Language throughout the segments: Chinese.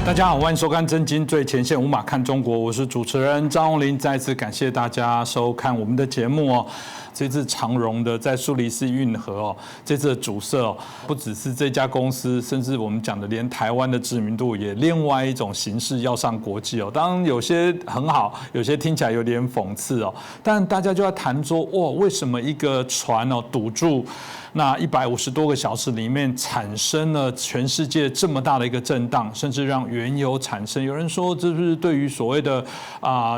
大家好，欢迎收看《震惊最前线》，无马看中国，我是主持人张宏林。再次感谢大家收看我们的节目哦。这次长荣的在苏黎世运河哦，这次的主色哦，不只是这家公司，甚至我们讲的连台湾的知名度也另外一种形式要上国际哦。当然有些很好，有些听起来有点讽刺哦。但大家就在谈说，哇，为什么一个船哦堵住？那150多个小时里面产生了全世界这么大的一个震荡，甚至让原油产生。有人说这是对于所谓的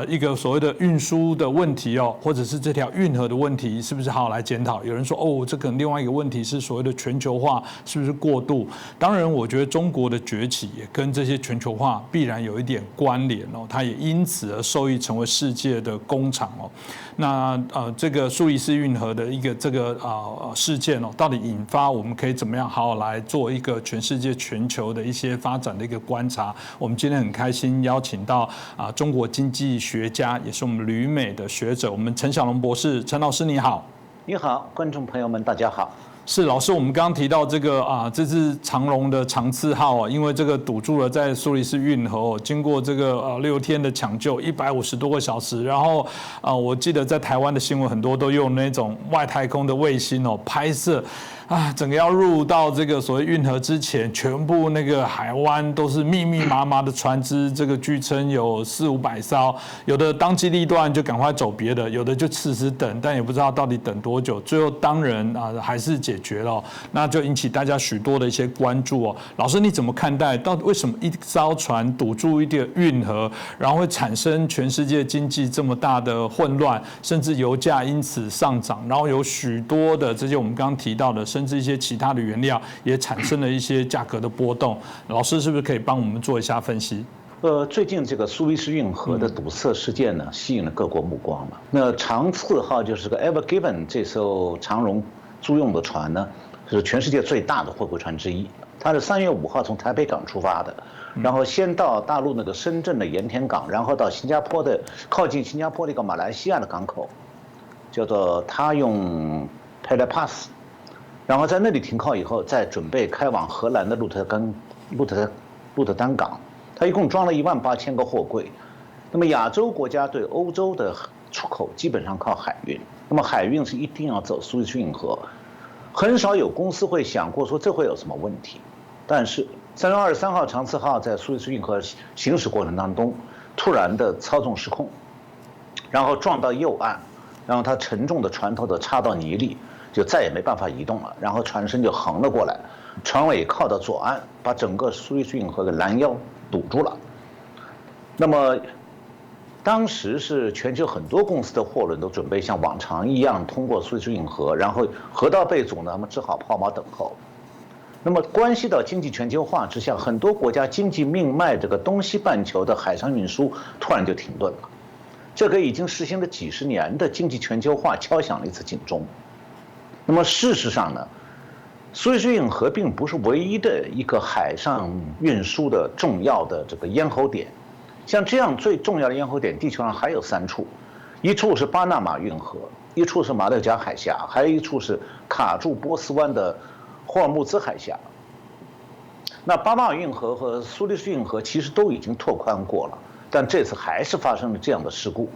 一个所谓的运输的问题哦，或者是这条运河的问题，是不是好好来检讨？有人说哦，这可能另外一个问题是所谓的全球化是不是过度？当然，我觉得中国的崛起也跟这些全球化必然有一点关联哦，它也因此而受益成为世界的工厂哦。那这个苏伊士运河的一个这个事件哦，到底引发我们可以怎么样好好来做一个全世界全球的一些发展的一个观察？我们今天很开心邀请到中国经济学家，也是我们旅美的学者，我们陈小龙博士，陈老师你好。你好，观众朋友们，大家好。是老师，我们刚刚提到这个这次长荣的长次号因为这个堵住了在苏黎世运河经过这个6天的抢救，150多个小时，然后我记得在台湾的新闻很多都用那种外太空的卫星拍摄。整个要入到这个所谓运河之前，全部那个海湾都是密密麻麻的船只，这个据称有400-500艘，有的当机立断就赶快走别的，有的就迟迟等，但也不知道到底等多久，最后当然还是解决了，那就引起大家许多的一些关注哦。老师你怎么看待？到底为什么一艘船堵住一个运河，然后会产生全世界经济这么大的混乱，甚至油价因此上涨，然后有许多的这些我们刚刚提到的，甚至一些其他的原料也产生了一些价格的波动，老师是不是可以帮我们做一下分析？最近这个苏伊士运河的堵塞事件呢，吸引了各国目光了。那长次号就是个 Ever Given 这艘长荣租用的船呢，是全世界最大的货柜船之一。它是3月5号从台北港出发的，然后先到大陆那个深圳的盐田港，然后到新加坡的靠近新加坡的一个马来西亚的港口，叫做他用 Pelepas。然后在那里停靠以后，再准备开往荷兰的鹿特丹港。它一共装了18000个货柜。那么亚洲国家对欧洲的出口基本上靠海运，那么海运是一定要走苏伊士运河，很少有公司会想过说这会有什么问题。但是3月23号长次号在苏伊士运河行驶过程当中，突然的操纵失控，然后撞到右岸，然后它沉重的船头的插到泥里。就再也没办法移动了，然后船身就横了过来，船尾靠到左岸，把整个苏伊士运河的拦腰堵住了。那么，当时是全球很多公司的货轮都准备像往常一样通过苏伊士运河，然后河道被阻呢，他们只好抛锚等候。那么关系到经济全球化之下，很多国家经济命脉这个东西半球的海上运输突然就停顿了，这个已经实行了几十年的经济全球化敲响了一次警钟。那么事实上呢，苏伊士运河并不是唯一的一个海上运输的重要的这个咽喉点，像这样最重要的咽喉点，地球上还有3处，一处是巴拿马运河，一处是马六甲海峡，还有一处是卡住波斯湾的霍尔木兹海峡。那巴拿马运河和苏黎世运河其实都已经拓宽过了，但这次还是发生了这样的事故。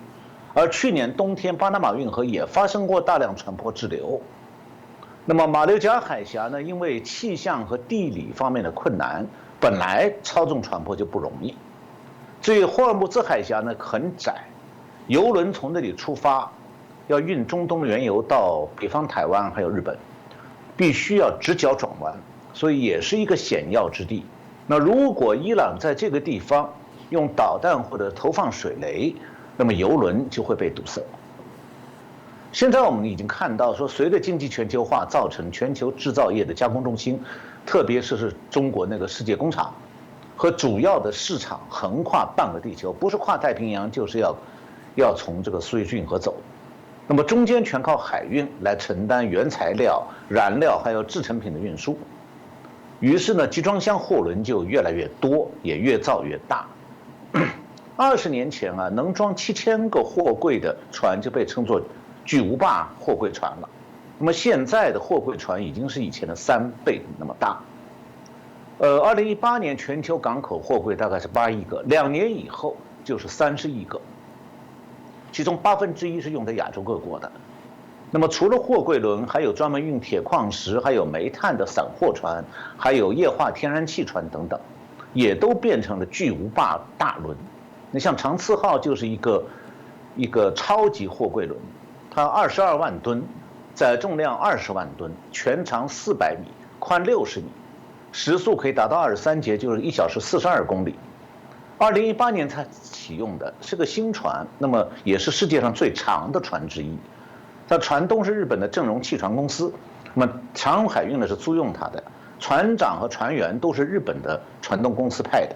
而去年冬天，巴拿马运河也发生过大量船舶滞留。那么马六甲海峡呢，因为气象和地理方面的困难，本来操纵船舶就不容易。至于霍尔木兹海峡呢，很窄，油轮从那里出发，要运中东原油到北方台湾还有日本，必须要直角转弯，所以也是一个险要之地。那如果伊朗在这个地方用导弹或者投放水雷，那么油轮就会被堵塞。现在我们已经看到说，随着经济全球化造成全球制造业的加工中心，特别是中国那个世界工厂和主要的市场横跨半个地球，不是跨太平洋，就是要从这个苏伊士运河走。那么中间全靠海运来承担原材料、燃料还有制成品的运输。于是呢，集装箱货轮就越来越多，也越造越大。20年前啊，能装7000个货柜的船就被称作巨无霸货柜船了。那么现在的货柜船已经是以前的3倍那么大。2018年全球港口货柜大概是8亿个，2年以后就是30亿个，其中1%是用在亚洲各国的。那么除了货柜轮，还有专门运铁矿石、还有煤炭的散货船，还有液化天然气船等等，也都变成了巨无霸大轮。你像长次号就是一个超级货柜轮，它22万吨，载重量20万吨，全长400米，宽60米，时速可以达到23节，就是1小时42公里。2018年才启用的，是个新船，那么也是世界上最长的船之一。它船东是日本的正荣汽船公司，那么长荣海运呢是租用它的，船长和船员都是日本的船东公司派的，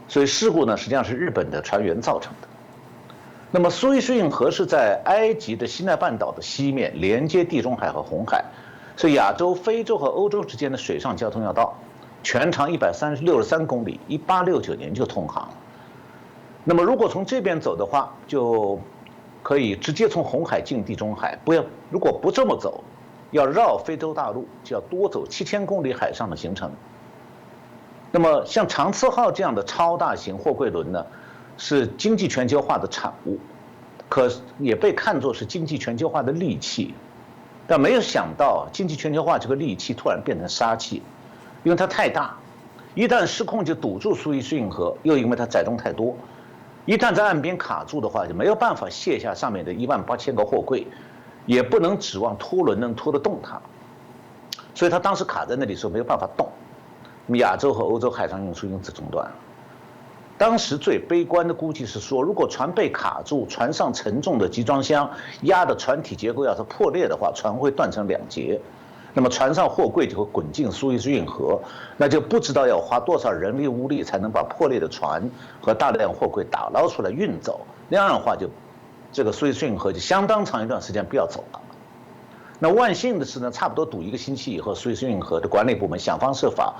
所以事故呢实际上是日本的船员造成的。那么苏伊士运河是在埃及的西奈半岛的西面，连接地中海和红海，是亚洲、非洲和欧洲之间的水上交通要道，全长163公里，1869年就通航了。那么如果从这边走的话，就可以直接从红海进地中海，如果不这么走，要绕非洲大陆，就要多走7000公里海上的行程。那么像长次号这样的超大型货柜轮呢，是经济全球化的产物，可也被看作是经济全球化的利器。但没有想到，经济全球化这个利器突然变成杀器，因为它太大，一旦失控就堵住苏伊士运河，又因为它载重太多。一旦在岸边卡住的话，就没有办法卸下上面的18000个货柜，也不能指望拖轮能拖得动它，所以它当时卡在那里的时候没有办法动。那么亚洲和欧洲海上运输因此中断了。当时最悲观的估计是说，如果船被卡住，船上沉重的集装箱压的船体结构要是破裂的话，船会断成2截。那么船上货柜就会滚进苏伊士运河，那就不知道要花多少人力物力才能把破裂的船和大量货柜打捞出来运走。那样的话这个苏伊士运河就相当长一段时间不要走了。那万幸的是呢，差不多堵1个星期以后，苏伊士运河的管理部门想方设法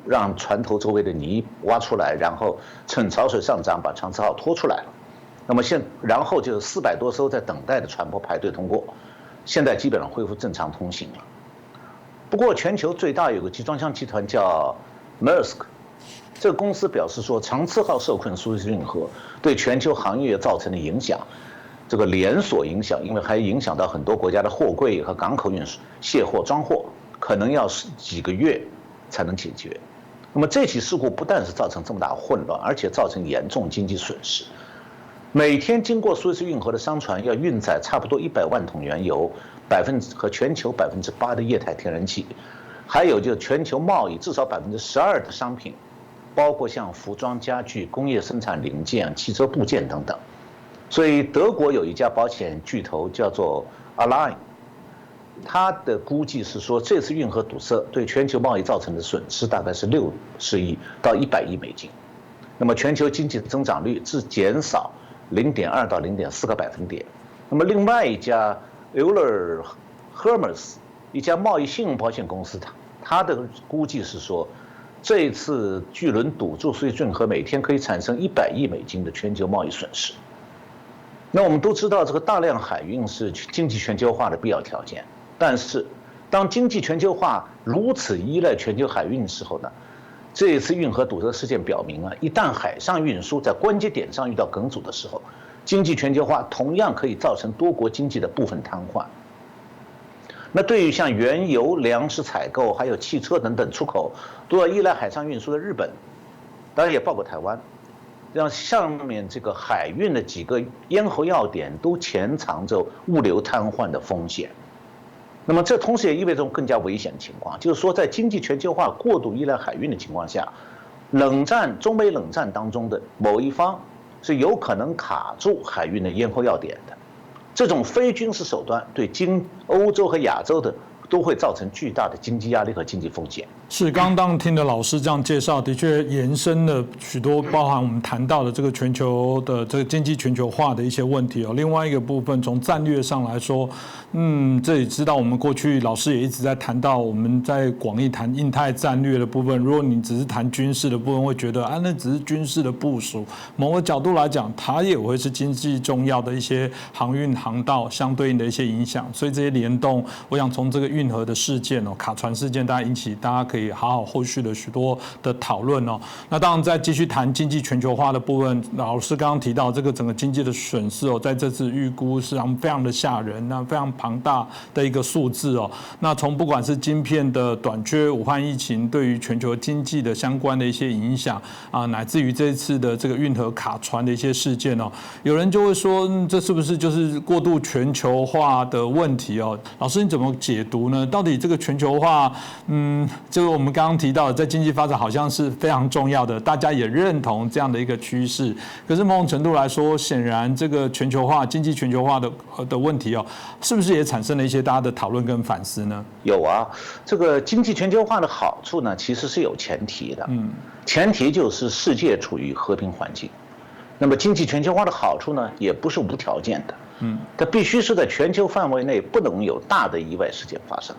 让船头周围的泥挖出来，然后趁潮水上涨把长次号拖出来了。那么然后就400多艘在等待的船舶排队通过，现在基本上恢复正常通行了。不过，全球最大有个集装箱集团叫 Maersk， 这个公司表示说，长次号受困苏伊士运河对全球行业造成的影响，这个连锁影响，因为还影响到很多国家的货柜和港口运输、卸货、装货，可能要几个月才能解决。那么这起事故不但是造成这么大混乱，而且造成严重经济损失。每天经过苏伊士运河的商船要运载差不多100万桶原油，和全球8%的液态天然气，还有就全球贸易至少12%的商品，包括像服装、家具、工业生产零件、汽车部件等等。所以德国有一家保险巨头叫做 Align， 它的估计是说，这次运河堵塞对全球贸易造成的损失大概是60亿到100亿美金。那么全球经济的增长率是减少0.2到0.4个百分点。那么另外一家 Euler Hermes 一家贸易信用保险公司，它的估计是说，这一次巨轮堵住苏伊士运河，每天可以产生100亿美金的全球贸易损失。那我们都知道，这个大量海运是经济全球化的必要条件，但是当经济全球化如此依赖全球海运的时候呢，这一次运河堵塞事件表明啊，一旦海上运输在关节点上遇到梗阻的时候，经济全球化同样可以造成多国经济的部分瘫痪。那对于像原油、粮食采购还有汽车等等出口都要依赖海上运输的日本，当然也包括台湾，让上面这个海运的几个咽喉要点都潜藏着物流瘫痪的风险。那么这同时也意味着更加危险的情况，就是说在经济全球化过度依赖海运的情况下，中美冷战当中的某一方是有可能卡住海运的咽喉要点的。这种非军事手段对欧洲和亚洲的都会造成巨大的经济压力和经济风险。是，刚刚听的老师这样介绍，的确延伸了许多包含我们谈到的这个全球的这个经济全球化的一些问题哦。另外一个部分，从战略上来说，这里知道我们过去老师也一直在谈到，我们在广义谈印太战略的部分。如果你只是谈军事的部分，会觉得那只是军事的部署。某个角度来讲，它也会是经济重要的一些航运航道相对应的一些影响。所以这些联动，我想从这个运河的事件哦，卡船事件，大家可以好好后续的许多的讨论哦。那当然再继续谈经济全球化的部分，老师刚刚提到这个整个经济的损失哦，在这次预估是非常的吓人，那非常庞大的一个数字哦。那从不管是晶片的短缺、武汉疫情对于全球经济的相关的一些影响啊，乃至于这一次的这个运河卡船的一些事件哦，有人就会说，这是不是就是过度全球化的问题哦？老师你怎么解读呢？到底这个全球化，就是我们刚刚提到的，在经济发展好像是非常重要的，大家也认同这样的一个趋势。可是某种程度来说，显然这个全球化、经济全球化的问题哦，是不是也产生了一些大家的讨论跟反思呢？有啊，这个经济全球化的好处呢，其实是有前提的。前提就是世界处于和平环境。那么经济全球化的好处呢，也不是无条件的。它必须是在全球范围内不能有大的意外事件发生，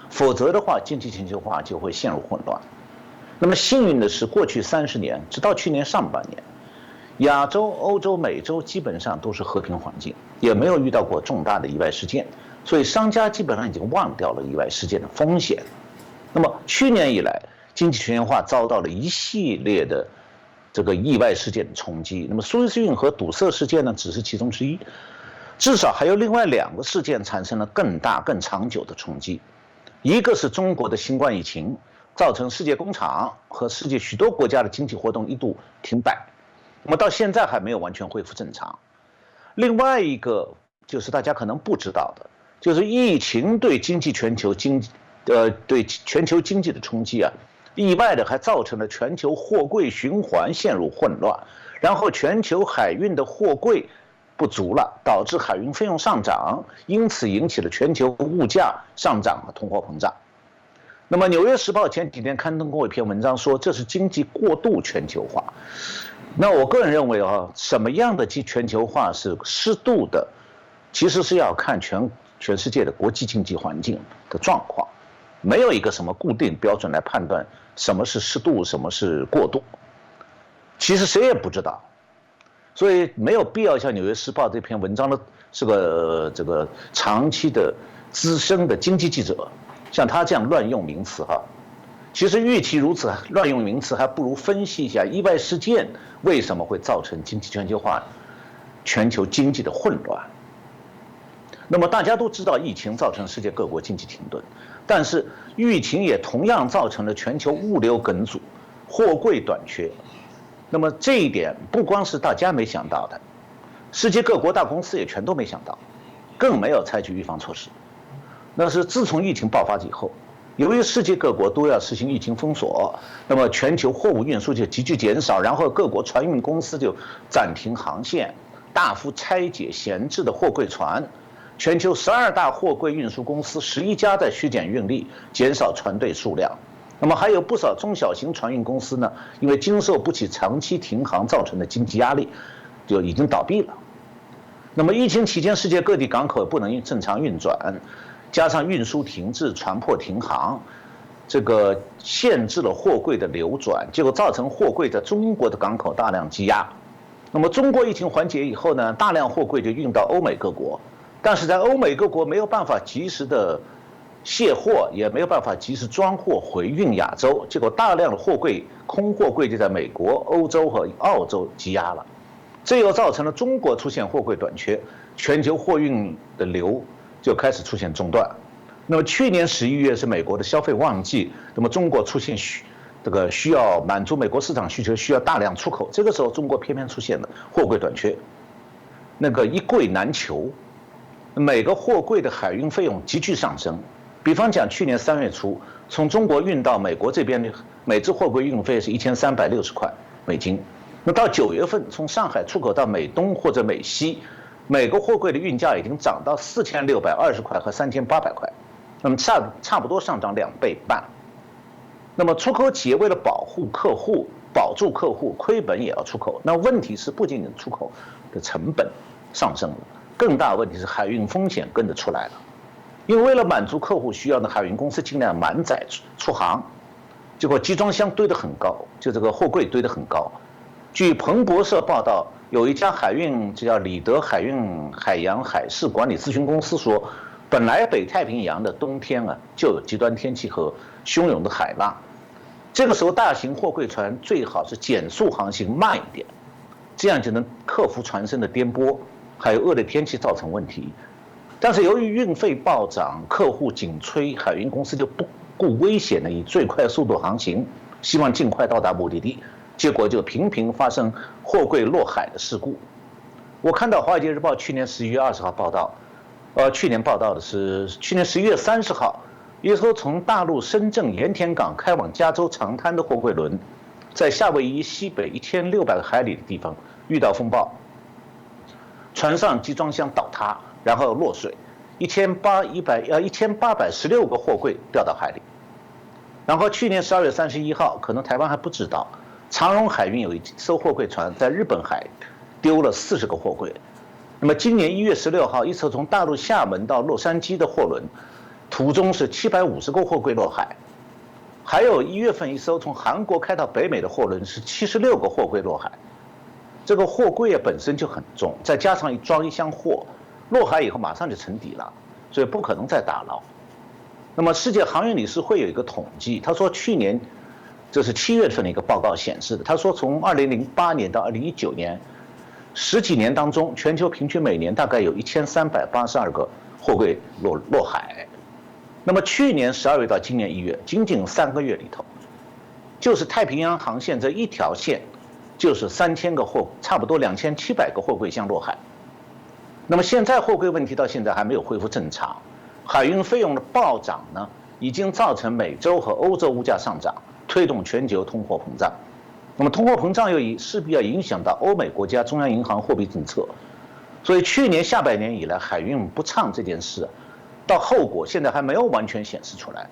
否则的话，经济全球化就会陷入混乱。那么幸运的是，过去30年，直到去年上半年，亚洲、欧洲、美洲基本上都是和平环境，也没有遇到过重大的意外事件，所以商家基本上已经忘掉了意外事件的风险。那么去年以来，经济全球化遭到了一系列的这个意外事件的冲击。那么苏伊士运河堵塞事件呢，只是其中之一，至少还有另外2个事件产生了更大、更长久的冲击。一个是中国的新冠疫情，造成世界工厂和世界许多国家的经济活动一度停摆，那么到现在还没有完全恢复正常。另外一个就是大家可能不知道的，就是疫情对全球经济的冲击啊，意外的还造成了全球货柜循环陷入混乱，然后全球海运的货柜不足了，导致海运费用上涨，因此引起了全球物价上涨和通货膨胀。那么《纽约时报》前几天刊登过一篇文章，说这是经济过度全球化。那我个人认为啊，什么样的全球化是适度的，其实是要看全世界的国际经济环境的状况，没有一个什么固定标准来判断什么是适度，什么是过度。其实谁也不知道。所以没有必要像《纽约时报》这篇文章的这个长期的资深的经济记者，像他这样乱用名词哈。其实与其如此乱用名词，还不如分析一下意外事件为什么会造成经济全球化、全球经济的混乱。那么大家都知道，疫情造成世界各国经济停顿，但是疫情也同样造成了全球物流梗阻、货柜短缺。那么这一点不光是大家没想到的，世界各国大公司也全都没想到，更没有采取预防措施。那是自从疫情爆发以后，由于世界各国都要实行疫情封锁，那么全球货物运输就急剧减少，然后各国船运公司就暂停航线，大幅拆解闲置的货柜船。全球12大货柜运输公司11家在削减运力，减少船队数量。那么还有不少中小型船运公司呢，因为经受不起长期停航造成的经济压力，就已经倒闭了。那么疫情期间，世界各地港口不能正常运转，加上运输停滞、船舶停航，这个限制了货柜的流转，结果造成货柜在中国的港口大量积压。那么中国疫情缓解以后呢，大量货柜就运到欧美各国，但是在欧美各国没有办法及时的卸货，也没有办法及时装货回运亚洲，结果大量的空货柜就在美国、欧洲和澳洲积压了，这又造成了中国出现货柜短缺，全球货运的流就开始出现中断。那么去年11月是美国的消费旺季，那么中国出现需要满足美国市场需求，需要大量出口，这个时候中国偏偏出现了货柜短缺，那个一柜难求，每个货柜的海运费用急剧上升。比方讲，去年3月初从中国运到美国这边的每只货柜运费是1360块美金，那到9月份从上海出口到美东或者美西，每个货柜的运价已经涨到4620块和3800块，那么差不多上涨2倍半。那么出口企业为了保住客户，亏本也要出口。那问题是不仅仅出口的成本上升了，更大的问题是海运风险跟着出来了。因为为了满足客户需要呢，海运公司尽量满载出航，结果集装箱堆得很高，就这个货柜堆得很高。据彭博社报道，有一家海运叫里德海运海洋海事管理咨询公司说，本来北太平洋的冬天啊就有极端天气和汹涌的海浪，这个时候大型货柜船最好是减速航行慢一点，这样就能克服船身的颠簸，还有恶劣天气造成问题。但是由于运费暴涨，客户紧催，海运公司就不顾危险的以最快速度航行，希望尽快到达目的地，结果就频频发生货柜落海的事故。我看到《华尔街日报》去年11月20号报道，去年报道的是去年11月30号，一艘从大陆深圳盐田港开往加州长滩的货柜轮，在夏威夷西北1600海里的地方遇到风暴，船上集装箱倒塌，然后落水，1816个货柜掉到海里。然后去年12月31号，可能台湾还不知道，长荣海运有一艘货柜船在日本海丢了40个货柜。那么今年1月16号，一艘从大陆厦门到洛杉矶的货轮，途中是750个货柜落海。还有1月份一艘从韩国开到北美的货轮是76个货柜落海。这个货柜本身就很重，再加上装一箱货，落海以后马上就沉底了，所以不可能再打捞。那么世界航运理事会有一个统计，他说去年，这是7月份的一个报告显示的，他说从2008年到2019年10几年当中，全球平均每年大概有1382个货柜落海。那么去年12月到今年1月，仅仅3个月里头，就是太平洋航线这一条线，就是3000个差不多2700个货柜箱落海。那么现在货柜问题到现在还没有恢复正常，海运费用的暴涨呢，已经造成美洲和欧洲物价上涨，推动全球通货膨胀。那么通货膨胀又势必要影响到欧美国家中央银行货币政策，所以去年下半年以来海运不畅这件事，到后果现在还没有完全显示出来，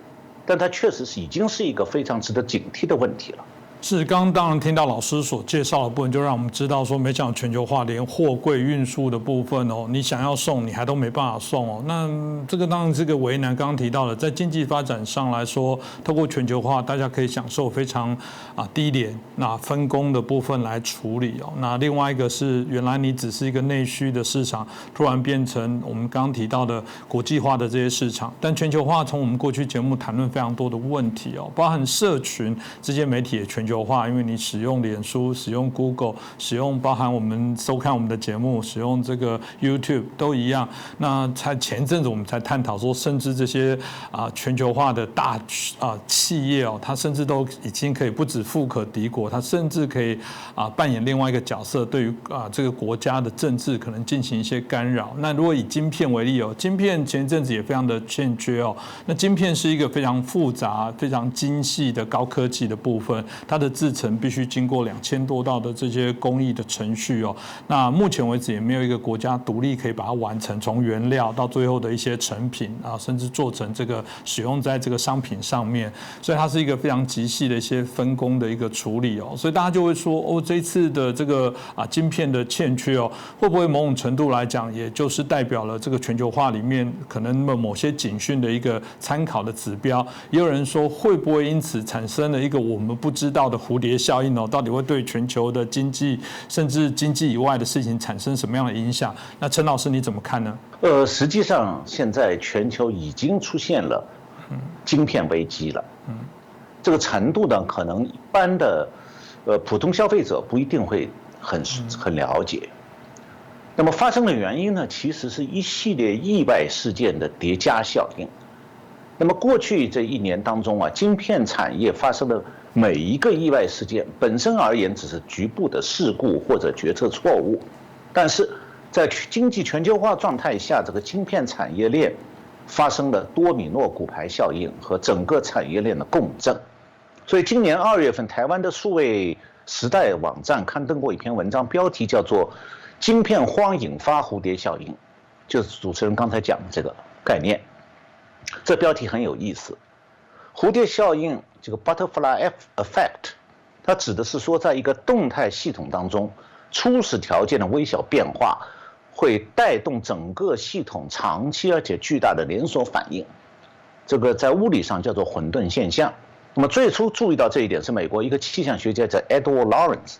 但它确实已经是一个非常值得警惕的问题了。是，刚刚当然听到老师所介绍的部分，就让我们知道说，没想到全球化连货柜运输的部分哦，你想要送，你还都没办法送哦。那这个当然是个为难。刚刚提到了，在经济发展上来说，透过全球化，大家可以享受非常低廉、分工的部分来处理哦。那另外一个是，原来你只是一个内需的市场，突然变成我们刚刚提到的国际化的这些市场。但全球化从我们过去节目谈论非常多的问题哦，包含社群这些媒体也全球化，因为你使用脸书、使用 Google、使用包含我们收看我们的节目、使用这个 YouTube 都一样。那才前阵子我们才探讨说，甚至这些全球化的大企业哦，它甚至都已经可以不止富可敌国，它甚至可以扮演另外一个角色，对于这个国家的政治可能进行一些干扰。那如果以晶片为例哦，晶片前阵子也非常的欠缺哦。那晶片是一个非常复杂、非常精细的高科技的部分，它的制程必须经过2000多道的这些工艺的程序哦。那目前为止也没有一个国家独立可以把它完成，从原料到最后的一些成品甚至做成这个使用在这个商品上面，所以它是一个非常极细的一些分工的一个处理哦。所以大家就会说这一次的这个晶片的欠缺哦，会不会某种程度来讲，也就是代表了这个全球化里面可能某些警讯的一个参考的指标？也有人说，会不会因此产生了一个我们不知道的蝴蝶效应哦？到底会对全球的经济，甚至经济以外的事情产生什么样的影响？那陈老师你怎么看呢？实际上现在全球已经出现了晶片危机了。这个程度呢，可能一般的普通消费者不一定会很了解。那么发生的原因呢，其实是一系列意外事件的叠加效应。那么过去这1年当中晶片产业发生的每一个意外事件本身而言只是局部的事故或者决策错误，但是在经济全球化状态下，这个晶片产业链发生了多米诺骨牌效应和整个产业链的共振。所以今年2月份，台湾的数位时代网站刊登过一篇文章，标题叫做《晶片荒引发蝴蝶效应》，就是主持人刚才讲的这个概念。这标题很有意思，蝴蝶效应这个 butterfly effect， 它指的是说，在一个动态系统当中，初始条件的微小变化会带动整个系统长期而且巨大的连锁反应。这个在物理上叫做混沌现象。那么最初注意到这一点是美国一个气象学家叫 Edward Lorenz，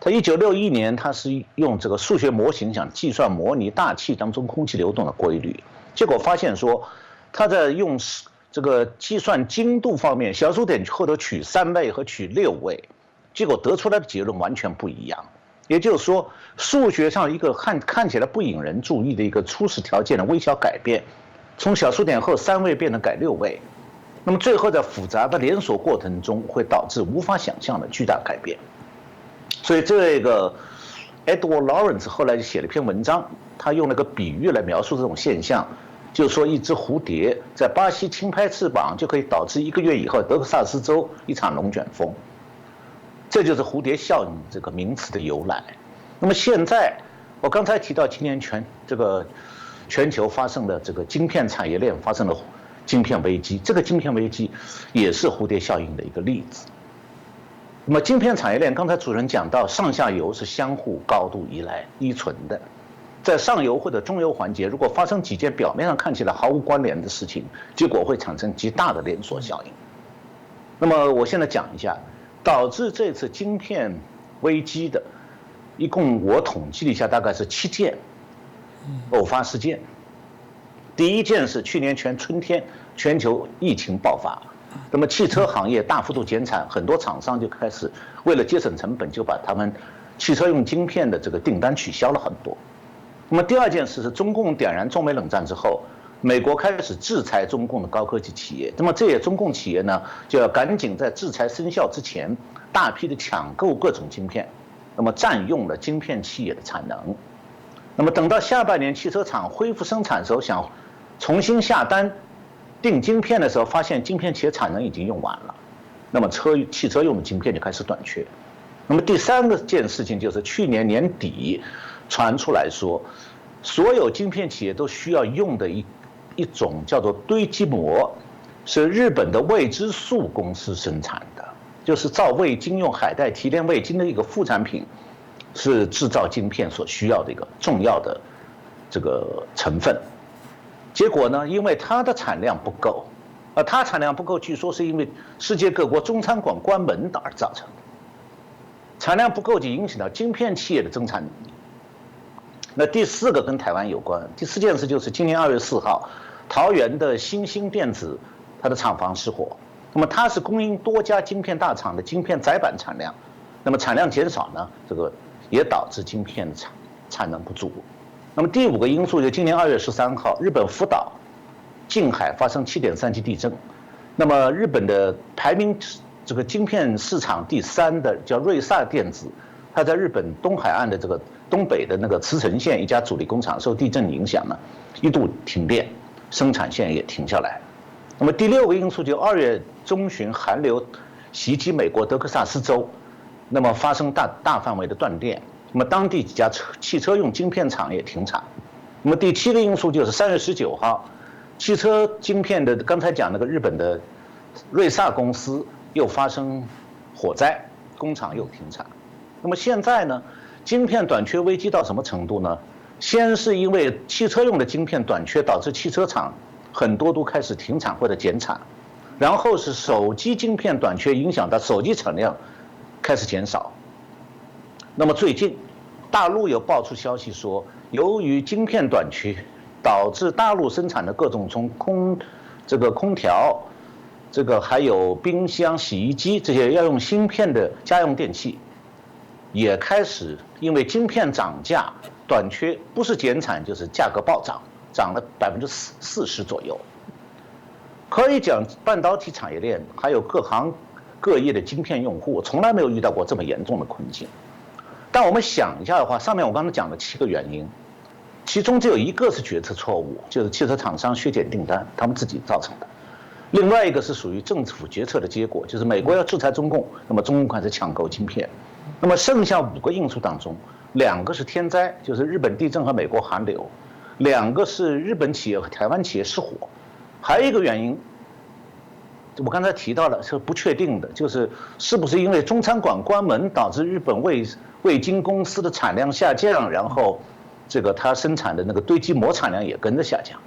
他1961年他是用这个数学模型想计算模拟大气当中空气流动的规律。结果发现说，他在用这个计算精度方面，小数点后头取3位和取6位，结果得出来的结论完全不一样。也就是说，数学上一个看起来不引人注意的一个初始条件的微小改变，从小数点后3位变成改6位，那么最后在复杂的连锁过程中会导致无法想象的巨大改变。所以这个 Edward Lorenz 后来就写了一篇文章，他用了个比喻来描述这种现象，就是说一只蝴蝶在巴西轻拍翅膀就可以导致1个月以后德克萨斯州一场龙卷风。这就是蝴蝶效应这个名词的由来。那么现在我刚才提到今年全球发生的这个晶片产业链发生了晶片危机，这个晶片危机也是蝴蝶效应的一个例子。那么晶片产业链，刚才主持人讲到，上下游是相互高度依存的，在上游或者中游环节，如果发生几件表面上看起来毫无关联的事情，结果会产生极大的连锁效应。那么我现在讲一下导致这次晶片危机的，一共我统计了一下，大概是7件偶发事件。第一件是去年春天全球疫情爆发，那么汽车行业大幅度减产，很多厂商就开始为了节省成本，就把他们汽车用晶片的这个订单取消了很多。那么第二件事是中共点燃中美冷战之后，美国开始制裁中共的高科技企业，那么这些中共企业呢，就要赶紧在制裁生效之前，大批的抢购各种晶片，那么占用了晶片企业的产能。那么等到下半年汽车厂恢复生产的时候，想重新下单订晶片的时候，发现晶片企业产能已经用完了，那么汽车用的晶片就开始短缺。那么第3件事情就是去年年底传出来说，所有晶片企业都需要用的一种叫做堆积膜，是日本的未知数公司生产的，就是造味精用海带提炼味精的一个副产品，是制造晶片所需要的一个重要的这个成分。结果呢，因为它的产量不够，它产量不够，据说是因为世界各国中餐馆关门而造成的。产量不够就影响到晶片企业的增产能力。那第4个跟台湾有关，第4件事就是今年2月4号，桃园的新兴电子它的厂房失火，那么它是供应多家晶片大厂的晶片载板产量，那么产量减少呢，这个也导致晶片的产能不足。那么第5个因素就今年2月13号，日本福岛近海发生7.3级地震，那么日本的排名这个晶片市场第3的叫瑞萨电子，它在日本东海岸的这个东北的那个茨城县一家主力工厂受地震影响呢，一度停电，生产线也停下来。那么第6个因素就2月中旬寒流袭击美国德克萨斯州，那么发生大范围的断电，那么当地几家汽车用晶片厂也停产。那么第7个因素就是3月19号，汽车晶片的刚才讲那个日本的瑞萨公司又发生火灾，工厂又停产。那么现在呢，晶片短缺危机到什么程度呢？先是因为汽车用的晶片短缺，导致汽车厂很多都开始停产或者减产，然后是手机晶片短缺，影响到手机产量开始减少。那么最近大陆有爆出消息说，由于晶片短缺，导致大陆生产的各种从空调，这个还有冰箱、洗衣机这些要用芯片的家用电器，也开始因为晶片涨价短缺，不是减产就是价格暴涨，涨了40%左右。可以讲半导体产业链还有各行各业的晶片用户，从来没有遇到过这么严重的困境。但我们想一下的话，上面我刚才讲了7个原因，其中只有1个是决策错误，就是汽车厂商削减订单，他们自己造成的。另外一个是属于政府决策的结果，就是美国要制裁中共，那么中共开始抢购晶片。那么剩下5个因素当中，2个是天灾，就是日本地震和美国寒流；2个是日本企业和台湾企业失火；还有一个原因，我刚才提到了是不确定的，就是是不是因为中餐馆关门导致日本味精公司的产量下降，然后这个它生产的那个堆积膜产量也跟着下降。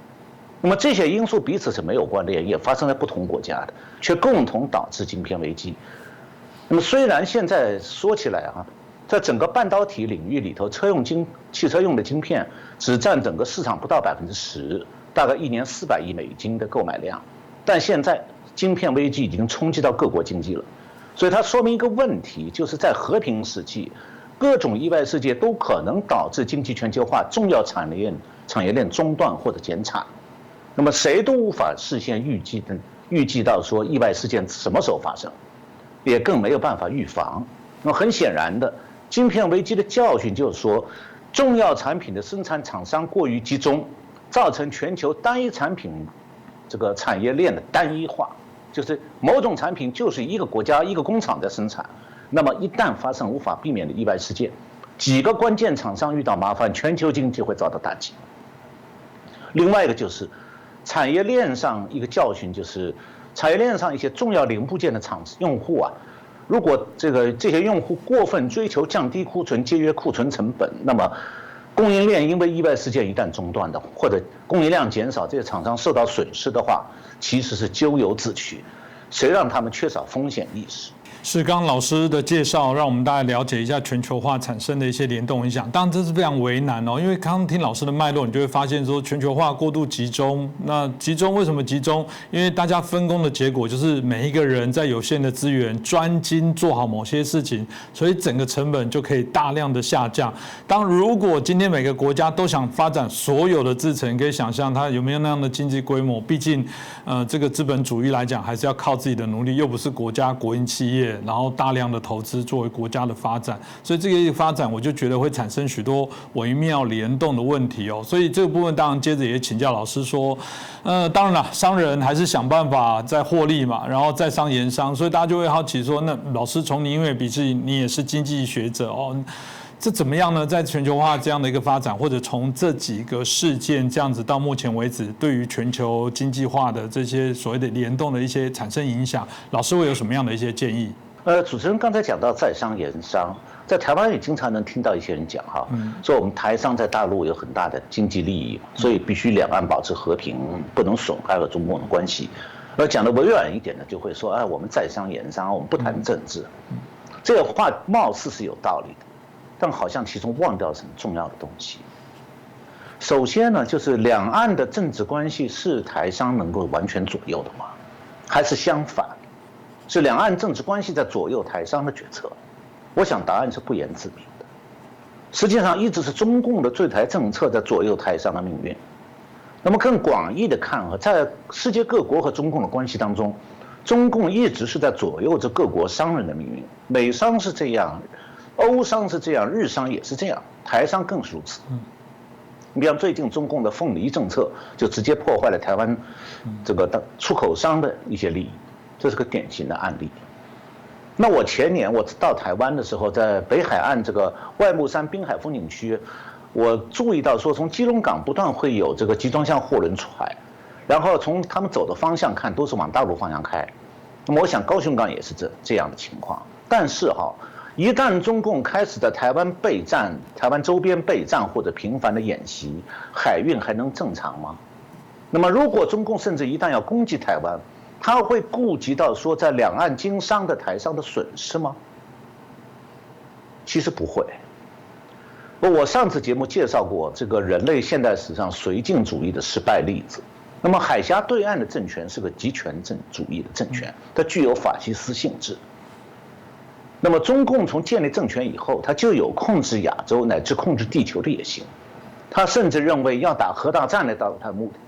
那么这些因素彼此是没有关联，也发生在不同国家的，却共同导致晶片危机。那么虽然现在说起来在整个半导体领域里头，汽车用的晶片只占整个市场不到10%，大概1年400亿美金的购买量，但现在晶片危机已经冲击到各国经济了，所以它说明一个问题，就是在和平时期，各种意外事件都可能导致经济全球化重要产业链中断或者减产。那么谁都无法事先预计到说意外事件什么时候发生，也更没有办法预防。那么很显然的，晶片危机的教训就是说，重要产品的生产厂商过于集中，造成全球单一产品这个产业链的单一化，就是某种产品就是一个国家一个工厂在生产，那么一旦发生无法避免的意外事件，几个关键厂商遇到麻烦，全球经济会遭到打击。另外一个就是产业链上一个教训，就是产业链上一些重要零部件的用户啊，如果这些用户过分追求降低库存、节约库存成本，那么供应链因为意外事件一旦中断的，或者供应量减少，这些厂商受到损失的话，其实是咎由自取。谁让他们缺少风险意识？是刚刚老师的介绍，让我们大家了解一下全球化产生的一些联动影响。当然这是非常为难哦，因为刚刚听老师的脉络，你就会发现说全球化过度集中。那集中为什么集中？因为大家分工的结果就是每一个人在有限的资源专精做好某些事情，所以整个成本就可以大量的下降。如果今天每个国家都想发展所有的制程，可以想象它有没有那样的经济规模？毕竟，这个资本主义来讲，还是要靠自己的努力，又不是国营企业。然后大量的投资作为国家的发展，所以这个发展我就觉得会产生许多微妙联动的问题哦。所以这个部分当然接着也请教老师说，当然了，商人还是想办法在获利嘛，然后在商言商，所以大家就会好奇说，那老师从你因为毕竟你也是经济学者哦。这怎么样呢？在全球化这样的一个发展，或者从这几个事件这样子到目前为止，对于全球经济化的这些所谓的联动的一些产生影响，老师会有什么样的一些建议？主持人刚才讲到在商言商，在台湾也经常能听到一些人讲哈，说我们台商在大陆有很大的经济利益，所以必须两岸保持和平，不能损害和中共的关系。而讲的委婉一点的，就会说，我们在商言商，我们不谈政治。这个话貌似是有道理的。但好像其中忘掉了什么重要的东西。首先呢，就是两岸的政治关系是台商能够完全左右的吗？还是相反，是两岸政治关系在左右台商的决策？我想答案是不言自明的。实际上，一直是中共的对台政策在左右台商的命运。那么更广义的看，在世界各国和中共的关系当中，中共一直是在左右着各国商人的命运。美商是这样。欧商是这样，日商也是这样，台商更是如此。你比方最近中共的凤梨政策，就直接破坏了台湾这个出口商的一些利益，这是个典型的案例。那我前年我到台湾的时候，在北海岸这个外木山滨海风景区，我注意到说，从基隆港不断会有这个集装箱货轮出海，然后从他们走的方向看，都是往大陆方向开。那么我想高雄港也是这样的情况，但是一旦中共开始在台湾备战、台湾周边备战或者频繁的演习，海运还能正常吗？那么，如果中共甚至一旦要攻击台湾，他会顾及到说在两岸经商的台商的损失吗？其实不会。我上次节目介绍过这个人类现代史上绥靖主义的失败例子。那么，海峡对岸的政权是个极权主义的政权，它具有法西斯性质。那么，中共从建立政权以后，他就有控制亚洲乃至控制地球的野心，他甚至认为要打核大战来达到他的目的。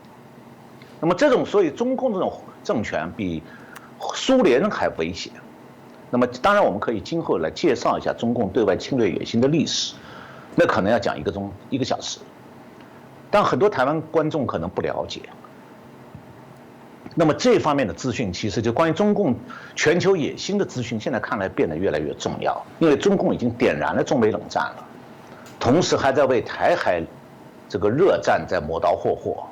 那么，所以中共这种政权比苏联还危险。那么，当然我们可以今后来介绍一下中共对外侵略野心的历史，那可能要讲1个小时，但很多台湾观众可能不了解。那么这方面的资讯，其实就关于中共全球野心的资讯，现在看来变得越来越重要，因为中共已经点燃了中美冷战了，同时还在为台海这个热战在磨刀霍霍。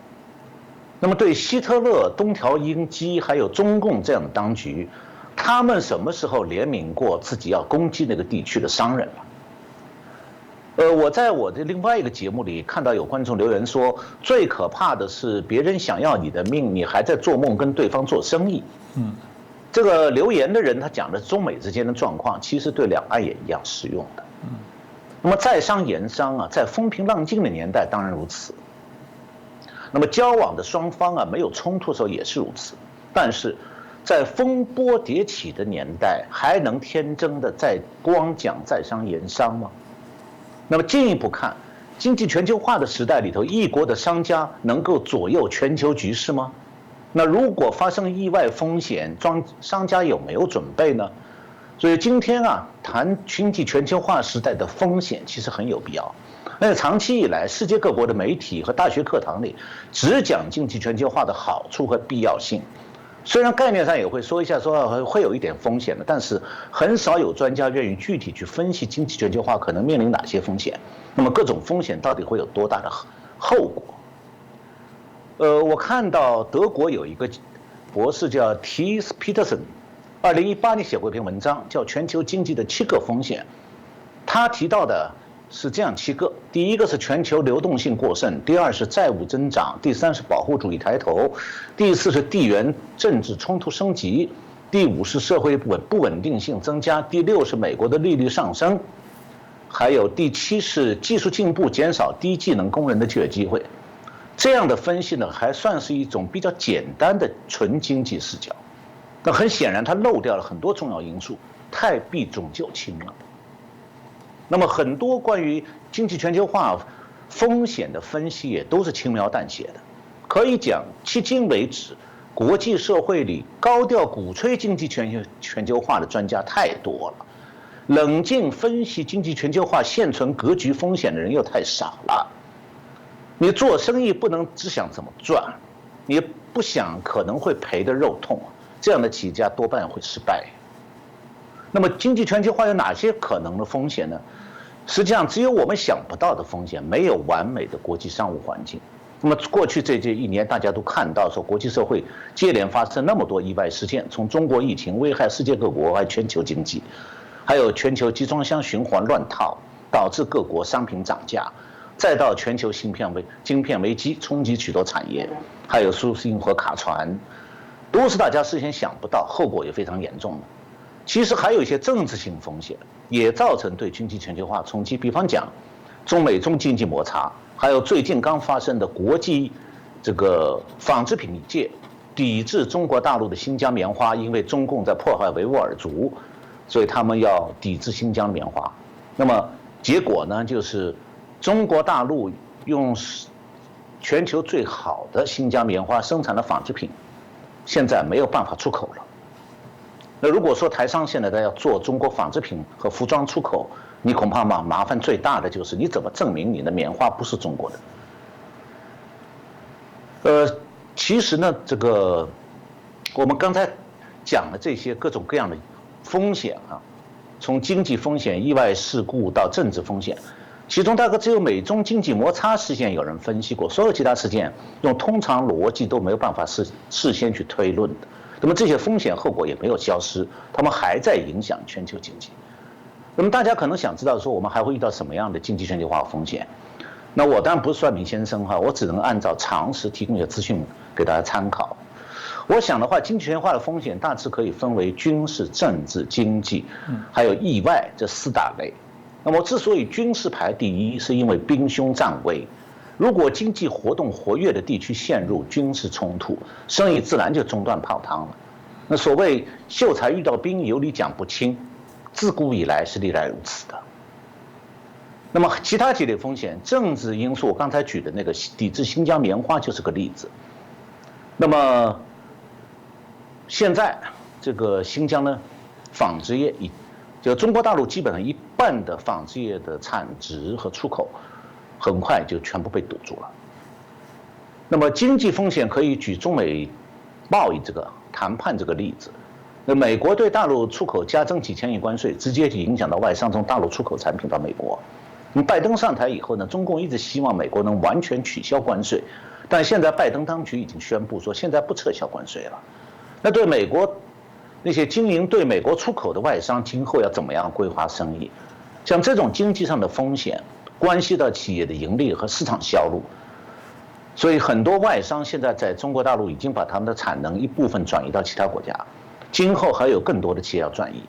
那么对希特勒、东条英机还有中共这样的当局，他们什么时候怜悯过自己要攻击那个地区的商人了？我在我的另外一个节目里看到有观众留言说，最可怕的是别人想要你的命，你还在做梦跟对方做生意。这个留言的人他讲的中美之间的状况，其实对两岸也一样适用的。那么在商言商啊，在风平浪静的年代当然如此。那么交往的双方啊，没有冲突的时候也是如此。但是，在风波迭起的年代，还能天真的在光讲在商言商吗？那么进一步看，经济全球化的时代里头，一国的商家能够左右全球局势吗？那如果发生意外风险，商家有没有准备呢？所以今天啊，谈经济全球化时代的风险，其实很有必要。而且长期以来，世界各国的媒体和大学课堂里只讲经济全球化的好处和必要性，虽然概念上也会说一下，说会有一点风险的，但是很少有专家愿意具体去分析经济全球化可能面临哪些风险。那么各种风险到底会有多大的后果？我看到德国有一个博士叫 Thies Peterson， 2018年写过一篇文章，叫《全球经济的7个风险》。他提到的是这样7个：第一个是全球流动性过剩，第二是债务增长，第三是保护主义抬头，第四是地缘政治冲突升级，第5是社会不稳定性增加，第6是美国的利率上升，还有第7是技术进步减少低技能工人的就业机会。这样的分析呢，还算是一种比较简单的纯经济视角，但很显然它漏掉了很多重要因素，太避重就轻了。那么很多关于经济全球化风险的分析也都是轻描淡写的，可以讲迄今为止，国际社会里高调鼓吹经济全球化的专家太多了，冷静分析经济全球化现存格局风险的人又太少了。你做生意不能只想怎么赚，你不想可能会赔得肉痛，这样的企业家多半会失败。那么经济全球化有哪些可能的风险呢？实际上只有我们想不到的风险，没有完美的国际商务环境。那么过去这1年，大家都看到说国际社会接连发生那么多意外事件，从中国疫情危害世界各国，还有全球经济，还有全球集装箱循环乱套，导致各国商品涨价，再到全球晶片危机冲击许多产业，还有输入和卡船，都是大家事先想不到，后果也非常严重的。其实还有一些政治性风险，也造成对经济全球化冲击。比方讲，中美经济摩擦，还有最近刚发生的国际这个纺织品界抵制中国大陆的新疆棉花，因为中共在破坏维吾尔族，所以他们要抵制新疆棉花。那么结果呢，就是中国大陆用全球最好的新疆棉花生产的纺织品，现在没有办法出口了。那如果说台商现在要做中国纺织品和服装出口，你恐怕麻烦最大的就是你怎么证明你的棉花不是中国的？其实呢，这个我们刚才讲的这些各种各样的风险啊，从经济风险、意外事故到政治风险，其中大概只有美中经济摩擦事件有人分析过，所有其他事件用通常逻辑都没有办法事先去推论的。那么这些风险后果也没有消失，他们还在影响全球经济。那么大家可能想知道说，我们还会遇到什么样的经济全球化风险？那我当然不是算命先生哈，我只能按照常识提供一些资讯给大家参考。我想的话，经济全球化的风险大致可以分为军事、政治、经济，还有意外这4大类。那么之所以军事排第1，是因为兵凶战危。如果经济活动活跃的地区陷入军事冲突，生意自然就中断泡汤了。那所谓秀才遇到兵，有理讲不清，自古以来是历来如此的。那么其他几类风险，政治因素，我刚才举的那个抵制新疆棉花就是个例子。那么现在这个新疆呢，纺织业就中国大陆基本上1半的纺织业的产值和出口，很快就全部被堵住了。那么经济风险可以举中美贸易这个谈判这个例子。那美国对大陆出口加征几千亿关税，直接就影响到外商从大陆出口产品到美国。那么拜登上台以后呢，中共一直希望美国能完全取消关税，但现在拜登当局已经宣布说，现在不撤销关税了。那对美国那些经营对美国出口的外商，今后要怎么样规划生意？像这种经济上的风险，关系到企业的盈利和市场销路，所以很多外商现在在中国大陆已经把他们的产能一部分转移到其他国家，今后还有更多的企业要转移。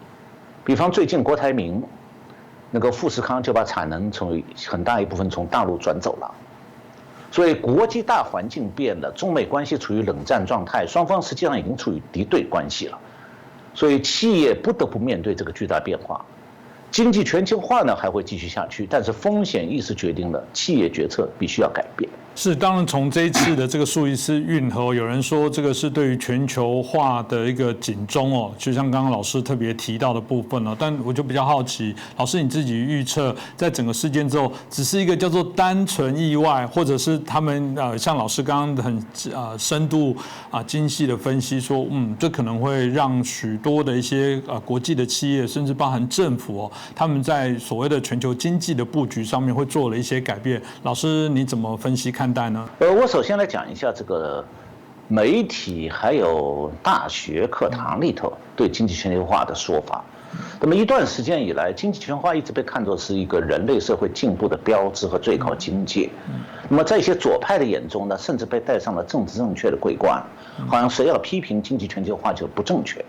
比方最近郭台铭那个富士康就把产能从很大一部分从大陆转走了。所以国际大环境变了，中美关系处于冷战状态，双方实际上已经处于敌对关系了，所以企业不得不面对这个巨大变化。经济全球化呢还会继续下去，但是风险意识决定了企业决策必须要改变。是，当然从这一次的这个苏伊士运河，有人说这个是对于全球化的一个警钟哦，就像刚刚老师特别提到的部分哦。但我就比较好奇，老师你自己预测，在整个事件之后，只是一个叫做单纯意外，或者是他们像老师刚刚很深度精细的分析说，这可能会让许多的一些国际的企业，甚至包含政府哦，他们在所谓的全球经济的布局上面会做了一些改变。老师你怎么分析看待呢？我首先来讲一下这个媒体还有大学课堂里头对经济全球化的说法。那么一段时间以来，经济全球化一直被看作是一个人类社会进步的标志和最高境界。那么在一些左派的眼中呢，甚至被戴上了政治正确的桂冠，好像谁要批评经济全球化就不正确。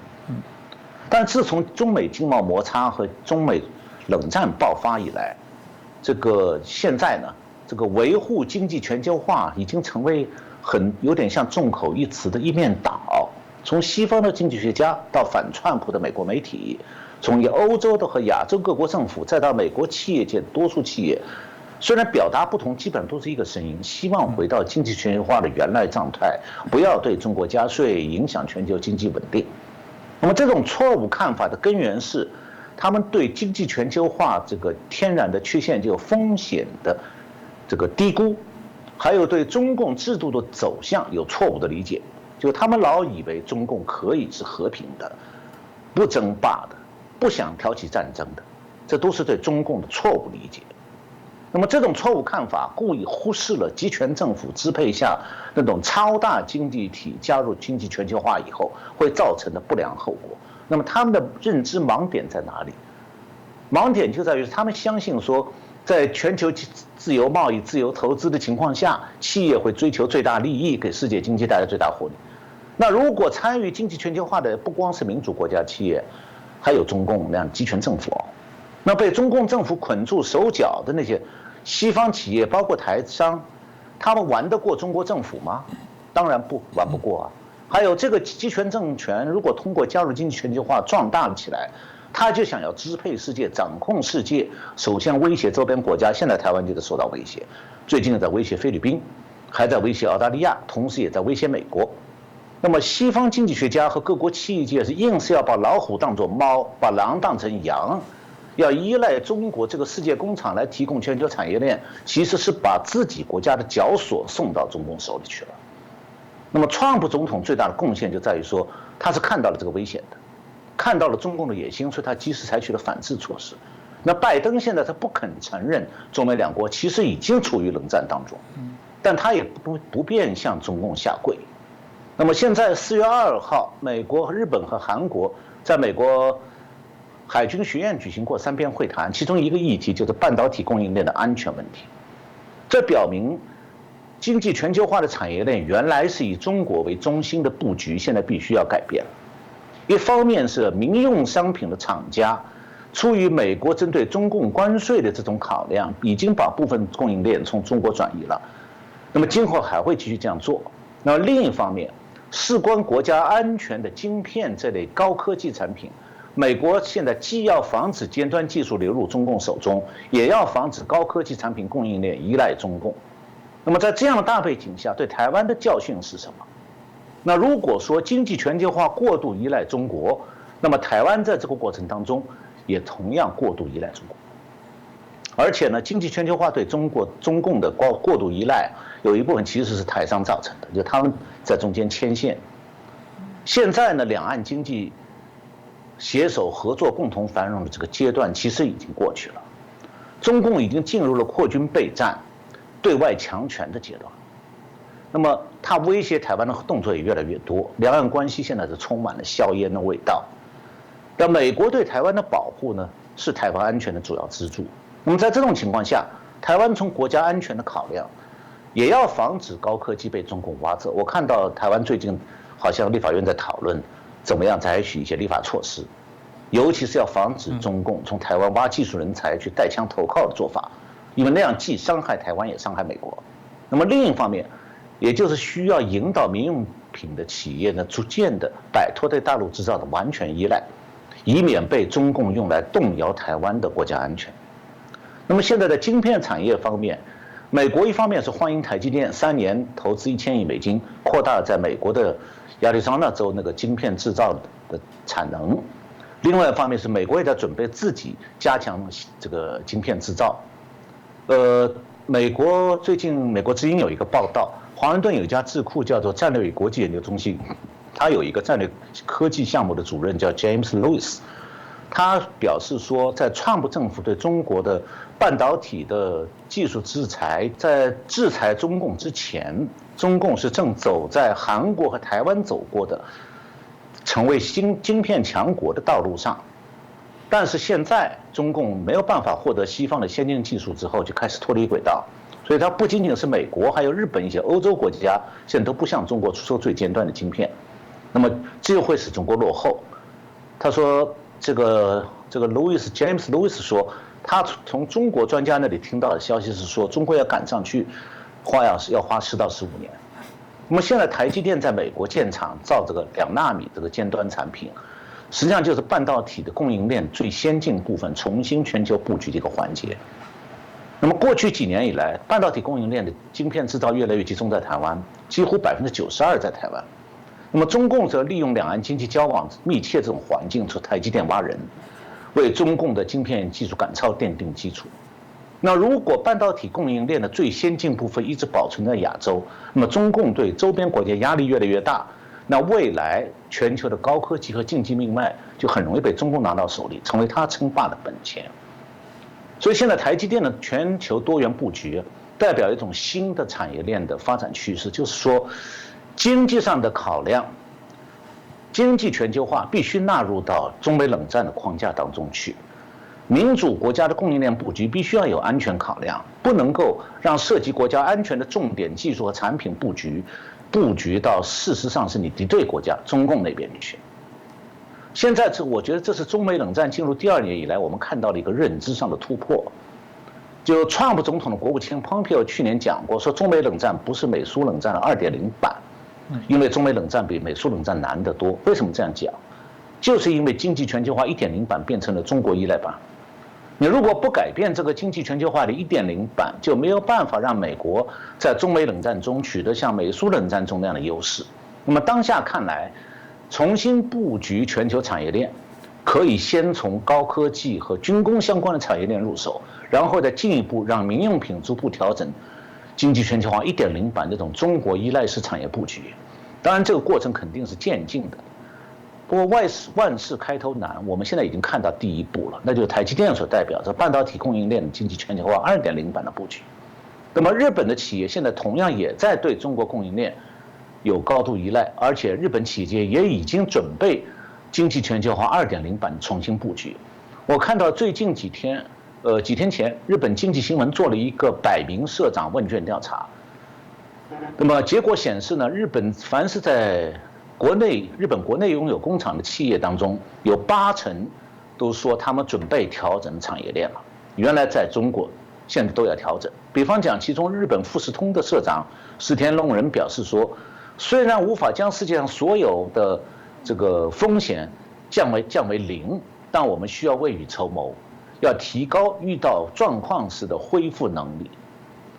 但自从中美经贸摩擦和中美冷战爆发以来，这个现在呢，这个维护经济全球化已经成为有点像众口一词的一面倒。从西方的经济学家到反川普的美国媒体，从欧洲的和亚洲各国政府，再到美国企业界多数企业，虽然表达不同，基本上都是一个声音，希望回到经济全球化的原来状态，不要对中国加税，影响全球经济稳定。那么这种错误看法的根源是，他们对经济全球化这个天然的缺陷，就风险的这个低估，还有对中共制度的走向有错误的理解。就他们老以为中共可以是和平的、不争霸的、不想挑起战争的，这都是对中共的错误理解。那么这种错误看法故意忽视了集权政府支配下那种超大经济体加入经济全球化以后会造成的不良后果。那么他们的认知盲点在哪里？盲点就在于他们相信说，在全球自由贸易、自由投资的情况下，企业会追求最大利益，给世界经济带来最大获利。那如果参与经济全球化的不光是民主国家企业，还有中共那样集权政府哦。那被中共政府捆住手脚的那些西方企业，包括台商，他们玩得过中国政府吗？当然玩不过啊。还有这个集权政权，如果通过加入经济全球化壮大了起来，他就想要支配世界、掌控世界，首先威胁周边国家。现在台湾就在受到威胁，最近在威胁菲律宾，还在威胁澳大利亚，同时也在威胁美国。那么西方经济学家和各国企业界是硬是要把老虎当作猫，把狼当成羊，要依赖中国这个世界工厂来提供全球产业链，其实是把自己国家的绞索送到中共手里去了。那么川普总统最大的贡献就在于说，他是看到了这个危险的，看到了中共的野心，所以他及时采取了反制措施。那拜登现在他不肯承认中美两国其实已经处于冷战当中，但他也不便向中共下跪。那么现在4月2号，美国、日本和韩国在美国海军学院举行过3边会谈，其中一个议题就是半导体供应链的安全问题。这表明经济全球化的产业链原来是以中国为中心的布局，现在必须要改变了。一方面是民用商品的厂家出于美国针对中共关税的这种考量，已经把部分供应链从中国转移了，那么今后还会继续这样做。那么另一方面，事关国家安全的晶片这类高科技产品，美国现在既要防止尖端技术流入中共手中，也要防止高科技产品供应链依赖中共。那么在这样的大背景下，对台湾的教训是什么？那如果说经济全球化过度依赖中国，那么台湾在这个过程当中也同样过度依赖中国。而且呢，经济全球化对中共的过度依赖，有一部分其实是台商造成的，就他们在中间牵线。现在呢，两岸经济携手合作、共同繁荣的这个阶段其实已经过去了，中共已经进入了扩军备战、对外强权的阶段。那么，他威胁台湾的动作也越来越多，两岸关系现在是充满了硝烟的味道。那美国对台湾的保护呢，是台湾安全的主要支柱。那么在这种情况下，台湾从国家安全的考量，也要防止高科技被中共挖走。我看到台湾最近好像立法院在讨论怎么样采取一些立法措施，尤其是要防止中共从台湾挖技术人才去带枪投靠的做法，因为那样既伤害台湾也伤害美国。那么另一方面，也就是需要引导民用品的企业呢，逐渐的摆脱对大陆制造的完全依赖，以免被中共用来动摇台湾的国家安全。那么现在的晶片产业方面，美国一方面是欢迎台积电3年投资1000亿美金，扩大在美国的亚利桑那州那个晶片制造的产能；另外一方面是美国也在准备自己加强这个晶片制造。最近美国之音有一个报道，华盛顿有一家智库叫做战略与国际研究中心，它有一个战略科技项目的主任叫 James Lewis。他表示说，在川普政府对中国的半导体的技术制裁，在制裁中共之前，中共是正走在韩国和台湾走过的成为晶片强国的道路上。但是现在中共没有办法获得西方的先进技术之后，就开始脱离轨道。所以它不仅仅是美国，还有日本一些欧洲国家，现在都不向中国出售最尖端的晶片。那么这又会使中国落后。他说。这个 James Lewis 说，他从中国专家那里听到的消息是说，中国要赶上去，要花10到15年。那么现在台积电在美国建厂造这个2纳米这个尖端产品，实际上就是半导体的供应链最先进部分重新全球布局的一个环节。那么过去几年以来，半导体供应链的晶片制造越来越集中在台湾，几乎92%在台湾。那么中共则利用两岸经济交往密切这种环境，从台积电挖人，为中共的晶片技术赶超奠定基础。那如果半导体供应链的最先进部分一直保存在亚洲，那么中共对周边国家压力越来越大，那未来全球的高科技和经济命脉就很容易被中共拿到手里，成为他称霸的本钱。所以现在台积电的全球多元布局，代表一种新的产业链的发展趋势，就是说。经济上的考量，经济全球化必须纳入到中美冷战的框架当中去。民主国家的供应链布局必须要有安全考量，不能够让涉及国家安全的重点技术和产品布局到事实上是你敌对国家中共那边去。现在我觉得这是中美冷战进入第2年以来，我们看到了一个认知上的突破。就川普总统的国务卿 Pompeo 去年讲过，说中美冷战不是美苏冷战的2.0版。因为中美冷战比美苏冷战难得多。为什么这样讲？就是因为经济全球化1.0版变成了中国依赖版。你如果不改变这个经济全球化的1.0版，就没有办法让美国在中美冷战中取得像美苏冷战中那样的优势。那么当下看来，重新布局全球产业链，可以先从高科技和军工相关的产业链入手，然后再进一步让民用品逐步调整。经济全球化1.0版这种中国依赖式产业布局，当然这个过程肯定是渐进的。不过万事开头难，我们现在已经看到第一步了，那就是台积电所代表着半导体供应链的经济全球化2.0版的布局。那么日本的企业现在同样也在对中国供应链有高度依赖，而且日本企业也已经准备经济全球化2.0版重新布局。我看到最近几天前，日本经济新闻做了一个100名社长问卷调查。那么结果显示呢，日本凡是在日本国内拥有工厂的企业当中，有80%都说他们准备调整产业链了。原来在中国，现在都要调整。比方讲，其中日本富士通的社长石田隆人表示说，虽然无法将世界上所有的这个风险降为0，但我们需要未雨绸缪。要提高遇到状况时的恢复能力。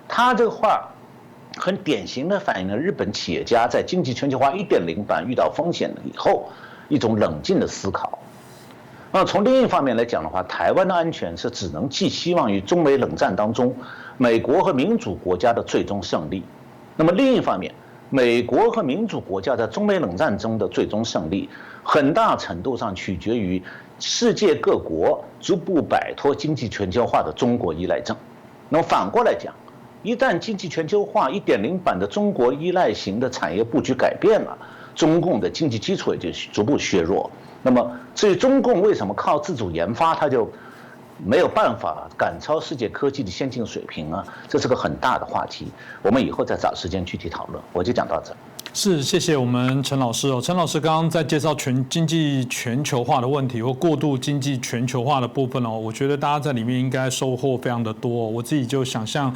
他这个话很典型的反映了日本企业家在经济全球化1.0版遇到风险以后一种冷静的思考。那从另一方面来讲的话，台湾的安全是只能寄希望于中美冷战当中美国和民主国家的最终胜利。那么另一方面，美国和民主国家在中美冷战中的最终胜利，很大程度上取决于世界各国逐步摆脱经济全球化的中国依赖症。那么反过来讲，一旦经济全球化1.0版的中国依赖型的产业布局改变了，中共的经济基础也就逐步削弱。那么至于中共为什么靠自主研发，它就没有办法赶超世界科技的先进水平啊，这是个很大的话题，我们以后再找时间具体讨论。我就讲到这。是，谢谢我们陈老师哦。陈老师刚刚在介绍经济全球化的问题或过度经济全球化的部分哦，我觉得大家在里面应该收获非常的多。我自己就想象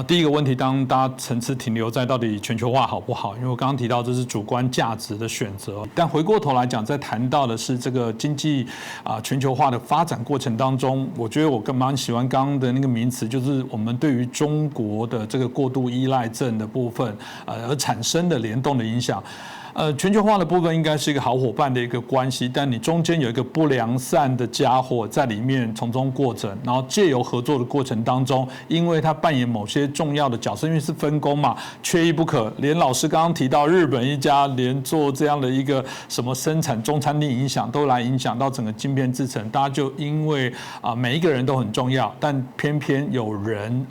第一个问题，当大家层次停留在到底全球化好不好？因为我刚刚提到这是主观价值的选择，但回过头来讲，在谈到的是这个经济全球化的发展过程当中，我觉得我更蛮喜欢刚刚的那个名词，就是我们对于中国的这个过度依赖症的部分而产生的联动的影响。全球化的部分应该是一个好伙伴的一个关系，但你中间有一个不良善的家伙在里面从中过程，然后借由合作的过程当中，因为他扮演某些重要的角色，因为是分工嘛，缺一不可。连老师刚刚提到日本一家连做这样的一个什么生产中餐厅影响都来影响到整个晶片制程，大家就因为每一个人都很重要，但偏偏有人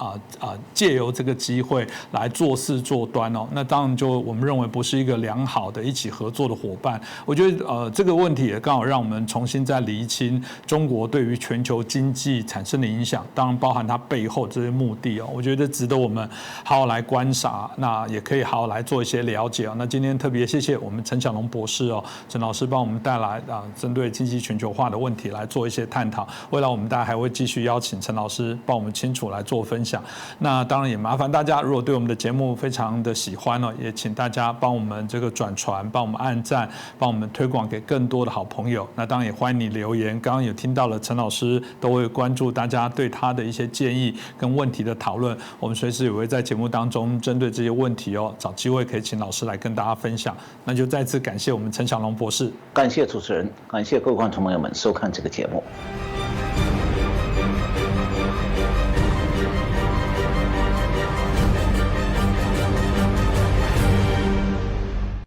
借由这个机会来做事做端哦，那当然就我们认为不是一个良好的一起合作的伙伴。我觉得这个问题也刚好让我们重新再厘清中国对于全球经济产生的影响，当然包含它背后这些目的哦，我觉得值得我们好好来观察，那也可以好好来做一些了解哦。那今天特别谢谢我们陈小龙博士哦，陈老师帮我们带来针对经济全球化的问题来做一些探讨。未来我们大家还会继续邀请陈老师帮我们清楚来做分享。那当然也麻烦大家，如果对我们的节目非常的喜欢哦，也请大家帮我们这个转传，帮我们按赞，帮我们推广给更多的好朋友。那当然也欢迎你留言，刚刚有听到了陈老师都会关注大家对他的一些建议跟问题的讨论，我们随时也会在节目当中针对这些问题哦，找机会可以请老师来跟大家分享。那就再次感谢我们陈小龙博士，感谢主持人，感谢各位观众朋友们收看这个节目。